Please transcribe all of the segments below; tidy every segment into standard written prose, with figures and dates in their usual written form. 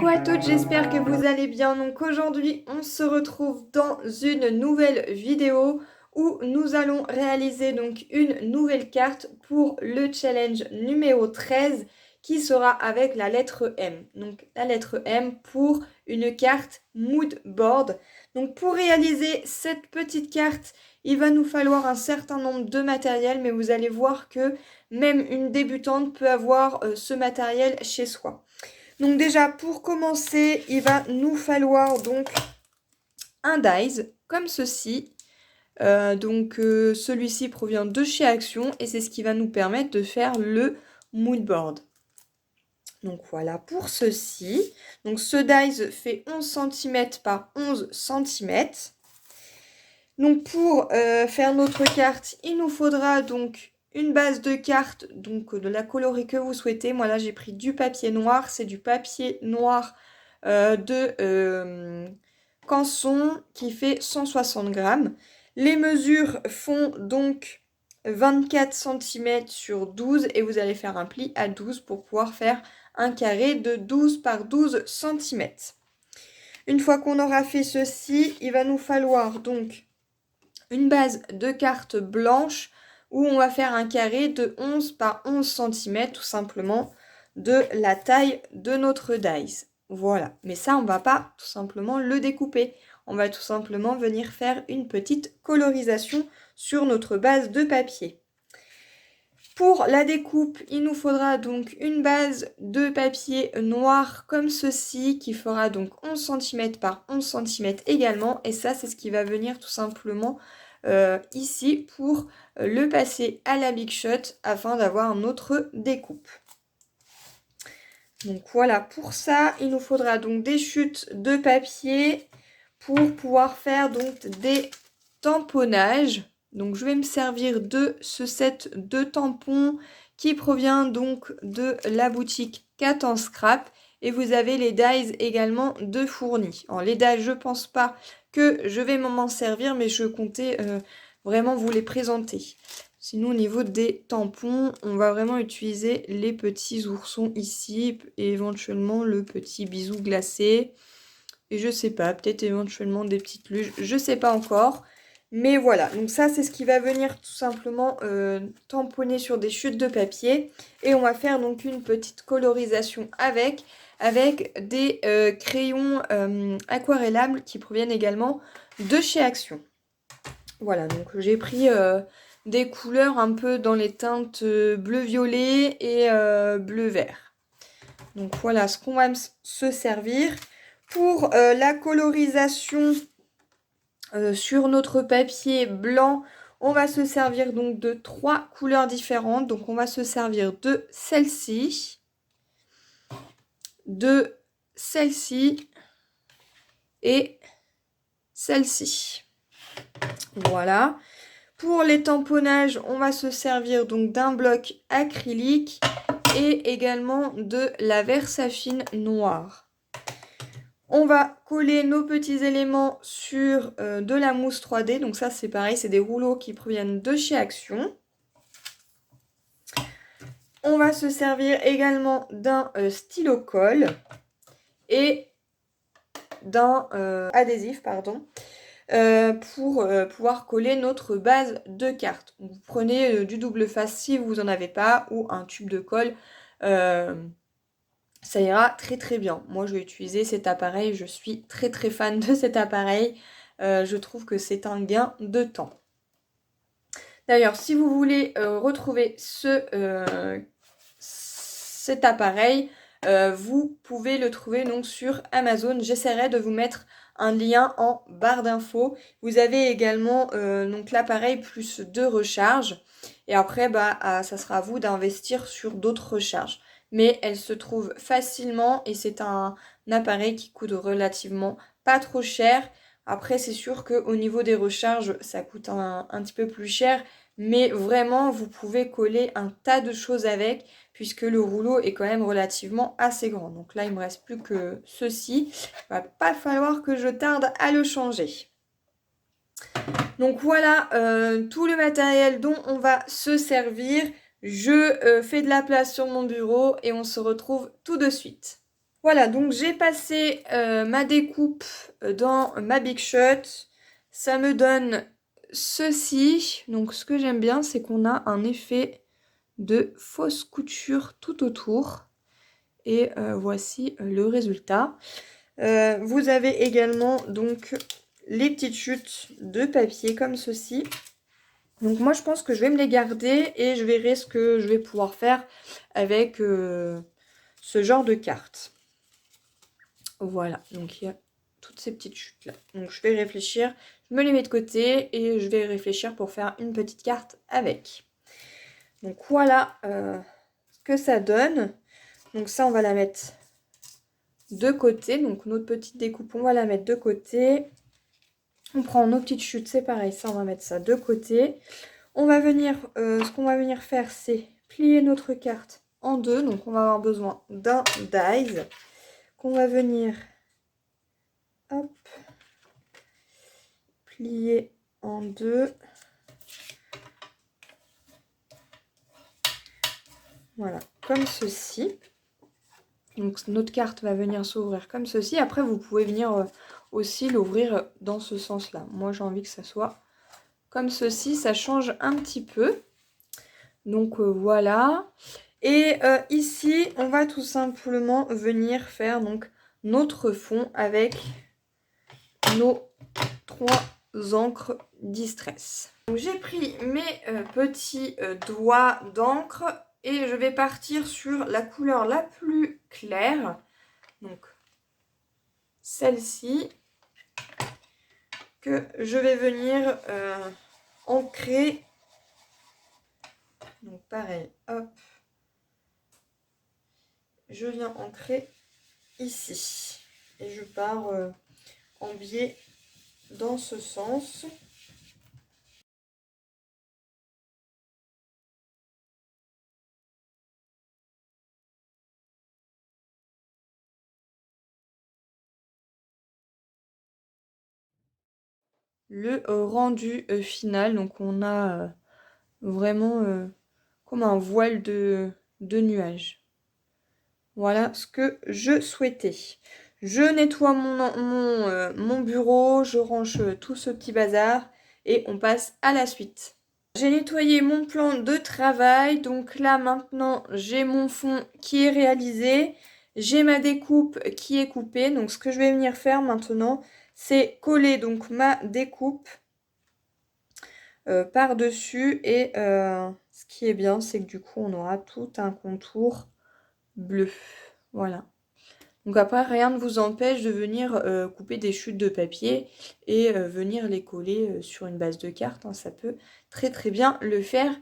Coucou à toutes, j'espère que vous allez bien. Donc aujourd'hui, on se retrouve dans une nouvelle vidéo où nous allons réaliser donc une nouvelle carte pour le challenge numéro 13 qui sera avec la lettre M. Donc la lettre M pour une carte mood board. Donc pour réaliser cette petite carte, il va nous falloir un certain nombre de matériel, mais vous allez voir que même une débutante peut avoir ce matériel chez soi. Donc déjà, pour commencer, il va nous falloir donc un dies, comme ceci. Celui-ci provient de chez Action et c'est ce qui va nous permettre de faire le mood board. Donc voilà pour ceci. Donc ce dies fait 11 cm par 11 cm. Donc pour faire notre carte, il nous faudra donc une base de carte, donc de la coloris que vous souhaitez. Moi là j'ai pris du papier noir, c'est du papier noir de Canson qui fait 160 grammes. Les mesures font donc 24 cm sur 12 et vous allez faire un pli à 12 pour pouvoir faire un carré de 12 par 12 cm. Une fois qu'on aura fait ceci, il va nous falloir donc une base de carte blanche où on va faire un carré de 11 par 11 cm tout simplement de la taille de notre dies. Voilà, mais ça on va pas tout simplement le découper. On va tout simplement venir faire une petite colorisation sur notre base de papier. Pour la découpe, il nous faudra donc une base de papier noir comme ceci qui fera donc 11 cm par 11 cm également. Et ça, c'est ce qui va venir tout simplement ici pour le passer à la Big Shot afin d'avoir notre découpe. Donc voilà, pour ça, il nous faudra donc des chutes de papier pour pouvoir faire donc des tamponnages. Donc je vais me servir de ce set de tampons qui provient donc de la boutique Cat en Scrap. Et vous avez les dies également de fournis. Alors les dies, je pense pas que je vais m'en servir, mais je comptais vraiment vous les présenter. Sinon au niveau des tampons, on va vraiment utiliser les petits oursons ici et éventuellement le petit bisou glacé. Et je sais pas, peut-être éventuellement des petites luges, je sais pas encore. Mais voilà, donc ça c'est ce qui va venir tout simplement tamponner sur des chutes de papier. Et on va faire donc une petite colorisation avec des crayons aquarellables qui proviennent également de chez Action. Voilà, donc j'ai pris des couleurs un peu dans les teintes bleu-violet et bleu-vert. Donc voilà ce qu'on va se servir. Pour la colorisation sur notre papier blanc, on va se servir donc de 3 couleurs différentes. Donc on va se servir de celle-ci, de celle-ci et celle-ci. Voilà. Pour les tamponnages, on va se servir donc d'un bloc acrylique et également de la Versafine noire. On va coller nos petits éléments sur de la mousse 3D. Donc ça, c'est pareil, c'est des rouleaux qui proviennent de chez Action. On va se servir également d'un stylo colle et d'un adhésif, pardon, pour pouvoir coller notre base de carte. Vous prenez du double face si vous n'en avez pas ou un tube de colle. Ça ira très très bien. Moi je vais utiliser cet appareil, je suis très très fan de cet appareil. Je trouve que c'est un gain de temps. D'ailleurs, si vous voulez retrouver cet appareil, vous pouvez le trouver donc sur Amazon. J'essaierai de vous mettre un lien en barre d'infos. Vous avez également donc l'appareil plus 2 recharges. Et après, ça sera à vous d'investir sur d'autres recharges. Mais elle se trouve facilement et c'est un appareil qui coûte relativement pas trop cher. Après, c'est sûr qu'au niveau des recharges, ça coûte un petit peu plus cher. Mais vraiment, vous pouvez coller un tas de choses avec puisque le rouleau est quand même relativement assez grand. Donc là, il ne me reste plus que ceci. Il va pas falloir que je tarde à le changer. Donc voilà tout le matériel dont on va se servir. Je fais de la place sur mon bureau et on se retrouve tout de suite. Voilà, donc j'ai passé ma découpe dans ma Big Shot. Ça me donne ceci. Donc ce que j'aime bien, c'est qu'on a un effet de fausse couture tout autour. Et voici le résultat. Vous avez également donc les petites chutes de papier comme ceci. Donc moi je pense que je vais me les garder et je verrai ce que je vais pouvoir faire avec ce genre de cartes. Voilà, donc il y a toutes ces petites chutes là. Donc je vais réfléchir, je me les mets de côté et je vais réfléchir pour faire une petite carte avec. Donc voilà ce que ça donne. Donc ça on va la mettre de côté. Donc notre petite découpe on va la mettre de côté. On prend nos petites chutes, c'est pareil, ça on va mettre ça de côté. On va venir, ce qu'on va venir faire c'est plier notre carte en deux. Donc on va avoir besoin d'un dies qu'on va venir hop, plier en deux. Voilà, comme ceci. Donc notre carte va venir s'ouvrir comme ceci. Après vous pouvez venir aussi l'ouvrir dans ce sens-là. Moi j'ai envie que ça soit comme ceci, ça change un petit peu. Donc voilà. Et ici, on va tout simplement venir faire donc notre fond avec nos 3 encres Distress. Donc j'ai pris mes petits doigts d'encre et je vais partir sur la couleur la plus claire. Donc celle-ci que je vais venir ancrer. Donc pareil, hop, je viens ancrer ici et je pars en biais dans ce sens. Le rendu final, donc on a vraiment comme un voile de nuages. Voilà ce que je souhaitais. Je nettoie mon bureau, je range tout ce petit bazar et on passe à la suite. J'ai nettoyé mon plan de travail, donc là maintenant j'ai mon fond qui est réalisé, j'ai ma découpe qui est coupée, donc ce que je vais venir faire maintenant c'est coller donc ma découpe par-dessus et ce qui est bien c'est que du coup on aura tout un contour bleu, voilà. Donc après, rien ne vous empêche de venir couper des chutes de papier et venir les coller sur une base de cartes. Hein, ça peut très très bien le faire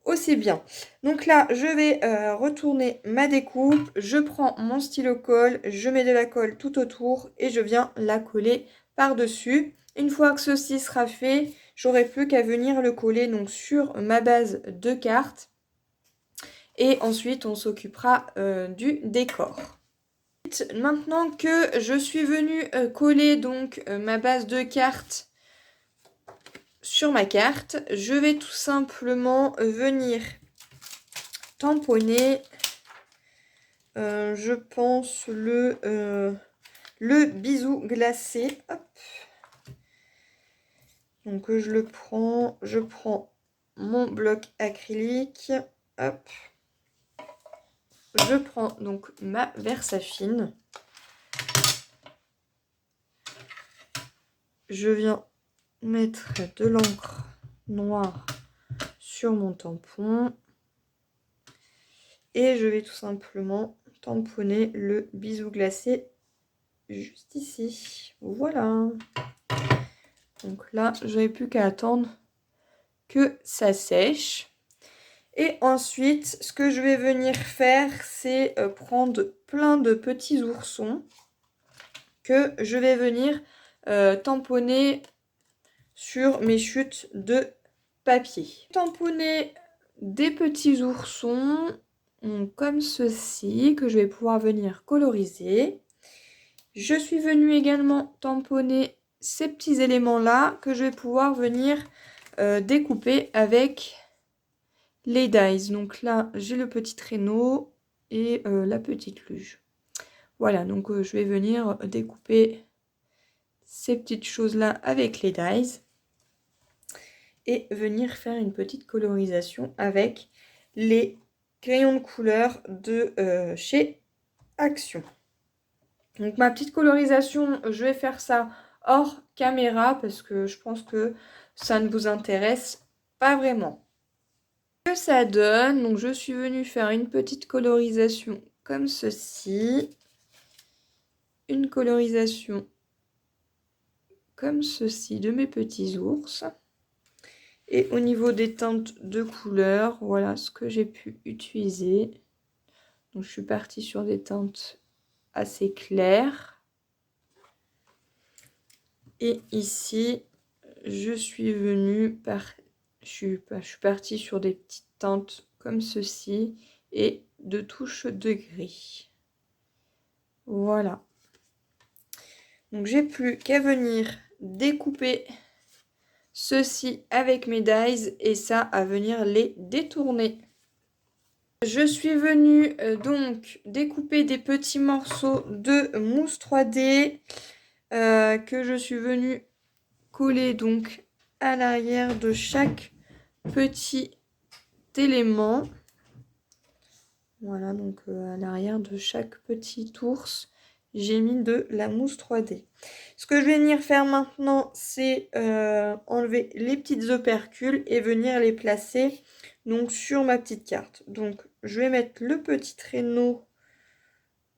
aussi bien. Donc là, je vais retourner ma découpe. Je prends mon stylo colle, je mets de la colle tout autour et je viens la coller par-dessus. Une fois que ceci sera fait, j'aurai plus qu'à venir le coller donc sur ma base de cartes. Et ensuite, on s'occupera du décor. Maintenant que je suis venue coller donc ma base de cartes sur ma carte, je vais tout simplement venir tamponner, je pense, le bisou glacé. Hop. Donc je prends mon bloc acrylique, hop. Je prends donc ma Versafine. Je viens mettre de l'encre noire sur mon tampon. Et je vais tout simplement tamponner le bisou glacé juste ici. Voilà. Donc là, je n'avais plus qu'à attendre que ça sèche. Et ensuite, ce que je vais venir faire, c'est prendre plein de petits oursons que je vais venir tamponner sur mes chutes de papier. Tamponner des petits oursons comme ceci que je vais pouvoir venir coloriser. Je suis venue également tamponner ces petits éléments là que je vais pouvoir venir découper avec les dies. Donc là j'ai le petit traîneau et la petite luge. Voilà, donc je vais venir découper ces petites choses-là avec les dies et venir faire une petite colorisation avec les crayons de couleur de chez Action. Donc ma petite colorisation, je vais faire ça hors caméra parce que je pense que ça ne vous intéresse pas vraiment. Ce que ça donne, donc je suis venue faire une petite colorisation comme ceci. Une colorisation comme ceci de mes petits ours. Et au niveau des teintes de couleurs, voilà ce que j'ai pu utiliser. Donc je suis partie sur des teintes assez claires. Et ici, je suis partie sur des petites teintes comme ceci et de touches de gris. Voilà. Donc j'ai plus qu'à venir découper ceci avec mes dies et ça à venir les détourner. Je suis venue donc découper des petits morceaux de mousse 3D que je suis venue coller donc à l'arrière de chaque petit élément. Voilà, donc à l'arrière de chaque petit ours, j'ai mis de la mousse 3D. Ce que je vais venir faire maintenant, c'est enlever les petites opercules et venir les placer donc sur ma petite carte. Donc je vais mettre le petit traîneau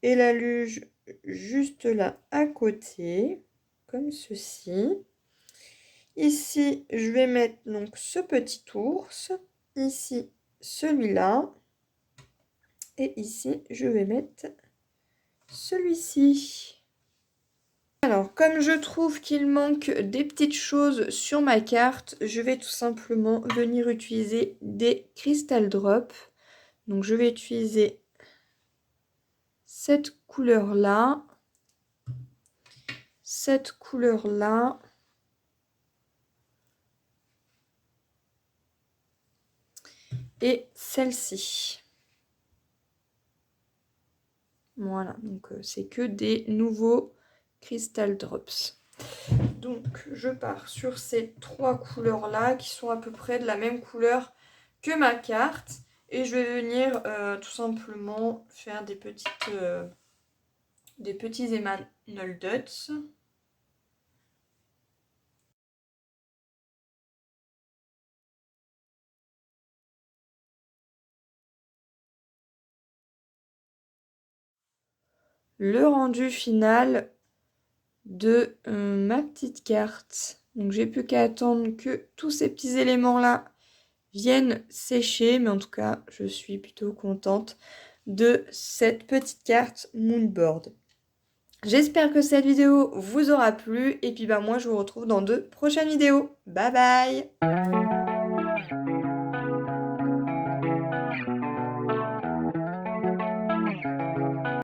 et la luge juste là à côté, comme ceci. Ici, je vais mettre donc ce petit ours. Ici, celui-là. Et ici, je vais mettre celui-ci. Alors, comme je trouve qu'il manque des petites choses sur ma carte, je vais tout simplement venir utiliser des Crystal Drops. Donc, je vais utiliser cette couleur-là, cette couleur-là, et celle-ci. Voilà, donc c'est que des nouveaux Crystal Drops. Donc je pars sur ces trois couleurs-là qui sont à peu près de la même couleur que ma carte. Et je vais venir tout simplement faire des petits Emerald Dots. Le rendu final de ma petite carte. Donc j'ai plus qu'à attendre que tous ces petits éléments-là viennent sécher. Mais en tout cas, je suis plutôt contente de cette petite carte Moonboard. J'espère que cette vidéo vous aura plu. Et puis moi, je vous retrouve dans de prochaines vidéos. Bye bye!